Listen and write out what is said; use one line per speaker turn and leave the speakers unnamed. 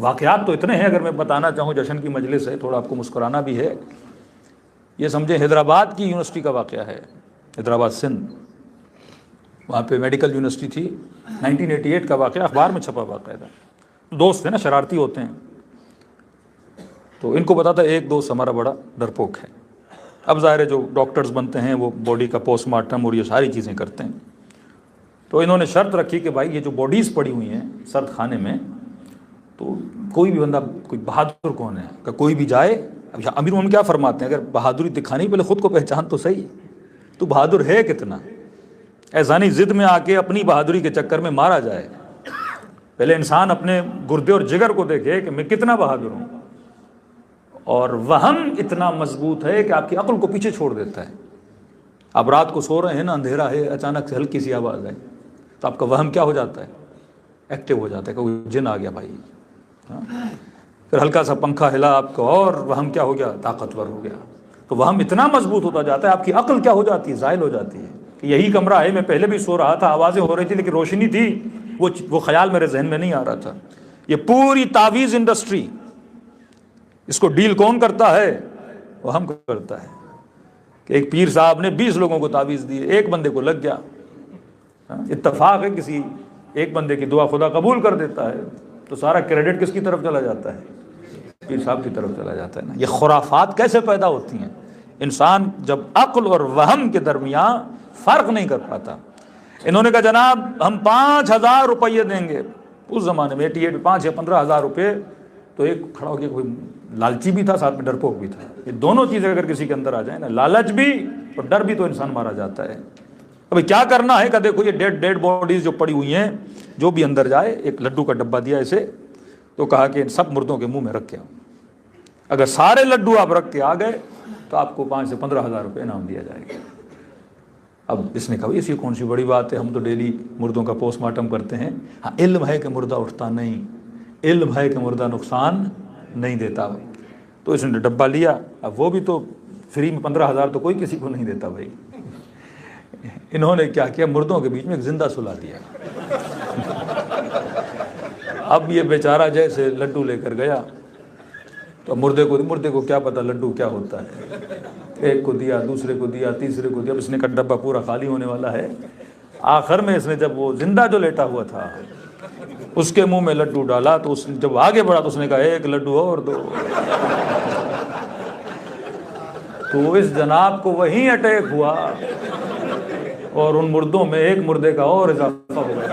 واقعات تو اتنے ہیں، اگر میں بتانا چاہوں، جشن کی مجلس ہے، تھوڑا آپ کو مسکرانا بھی ہے۔ یہ سمجھیں حیدرآباد کی یونیورسٹی کا واقعہ ہے، حیدرآباد سندھ، وہاں پہ میڈیکل یونیورسٹی تھی، 1988 کا واقعہ، اخبار میں چھپا واقعہ تھا۔ دوست تھے نا، شرارتی ہوتے ہیں، تو ان کو پتا تھا ایک دوست ہمارا بڑا ڈرپوک ہے۔ اب ظاہر ہے جو ڈاکٹرز بنتے ہیں وہ باڈی کا پوسٹ مارٹم اور یہ ساری چیزیں کرتے ہیں، تو انہوں نے شرط رکھی کہ بھائی یہ جو باڈیز پڑی ہوئی ہیں سرد خانے میں، تو کوئی بھی بندہ، کوئی بہادر کون ہے کہ کوئی بھی جائے۔ اب امیر مومن کیا فرماتے ہیں، اگر بہادری دکھانی پہلے خود کو پہچان تو صحیح، تو بہادر ہے کتنا، ایسا نہیں ضد میں آ کے اپنی بہادری کے چکر میں مارا جائے۔ پہلے انسان اپنے گردے اور جگر کو دیکھے کہ میں کتنا بہادر ہوں، اور وہم اتنا مضبوط ہے کہ آپ کی عقل کو پیچھے چھوڑ دیتا ہے۔ آپ رات کو سو رہے ہیں نا، اندھیرا ہے، اچانک سے ہلکی سی آواز آئی تو آپ کا وہم کیا ہو جاتا ہے، ایکٹیو ہو جاتا ہے کہ وہ جن آ گیا بھائی۔ پھر ہلکا سا پنکھا ہلا آپ کو اور وہم کیا ہو گیا، طاقتور ہو گیا۔ تو وہم اتنا مضبوط ہوتا جاتا ہے، آپ کی عقل کیا ہو جاتی ہے، زائل ہو جاتی ہے کہ یہی کمرہ ہے، میں پہلے بھی سو رہا تھا، آوازیں ہو رہی تھی لیکن روشنی تھی، وہ خیال میرے ذہن میں نہیں آ رہا تھا۔ یہ پوری تعویذ انڈسٹری، اس کو ڈیل کون کرتا ہے، وہ ہم کرتا ہے کہ ایک پیر صاحب نے 20 لوگوں کو تعویذ دی، ایک بندے کو لگ گیا، اتفاق ہے، کسی ایک بندے کی دعا خدا قبول کر دیتا ہے، تو سارا کریڈٹ کس کی طرف چلا جاتا ہے، پیر صاحب کی طرف چلا جاتا ہے نا۔ یہ خرافات کیسے پیدا ہوتی ہیں، انسان جب عقل اور وہم کے درمیان فرق نہیں کر پاتا۔ انہوں نے کہا جناب ہم 5,000 روپیے دیں گے، اس زمانے میں 88 میں 5 یا 15,000 روپے، تو ایک کھڑا ہو گیا، کوئی لالچی بھی تھا ساتھ میں ڈرپوک بھی تھا۔ یہ دونوں چیزیں اگر کسی کے اندر آ جائیں نا، لالچ بھی اور ڈر بھی، تو انسان مارا جاتا ہے۔ ابھی کیا کرنا ہے کہ دیکھو یہ ڈیڈ باڈیز جو پڑی ہوئی ہیں، جو بھی اندر جائے، ایک لڈو کا ڈبہ دیا اسے، تو کہا کہ ان سب مردوں کے منہ میں رکھ کے آؤ، اگر سارے لڈو آپ رکھ کے آ گئے تو آپ کو 5 سے 15,000 روپے انعام دیا جائے گا۔ اب اس نے کہا اسی کون سی بڑی بات ہے، ہم تو ڈیلی مردوں کا پوسٹ مارٹم کرتے ہیں۔ ہاں علم ہے کہ مردہ اٹھتا نہیں، علم ہے کہ مردہ نقصان نہیں دیتا۔ تو اس نے ڈبہ لیا، اب وہ بھی تو فری میں 15,000 تو کوئی کسی کو نہیں دیتا بھائی۔ انہوں نے کیا کیا، مردوں کے بیچ میں ایک زندہ سلا دیا۔ اب یہ بیچارہ جیسے لڈو لے کر گیا، تو مردے کو کیا پتا لڈو کیا ہوتا ہے، ایک کو دیا، دوسرے کو دیا، تیسرے کو دیا، اب اس نے کہا ڈبہ پورا خالی ہونے والا ہے۔ آخر میں اس نے جب وہ زندہ جو لیٹا ہوا تھا اس کے منہ میں لڈو ڈالا، تو اس نے جب آگے بڑھا تو اس نے کہا ایک لڈو اور دو۔ تو اس جناب کو وہیں اٹیک ہوا، اور ان مردوں میں ایک مردے کا اور اضافہ ہو گیا۔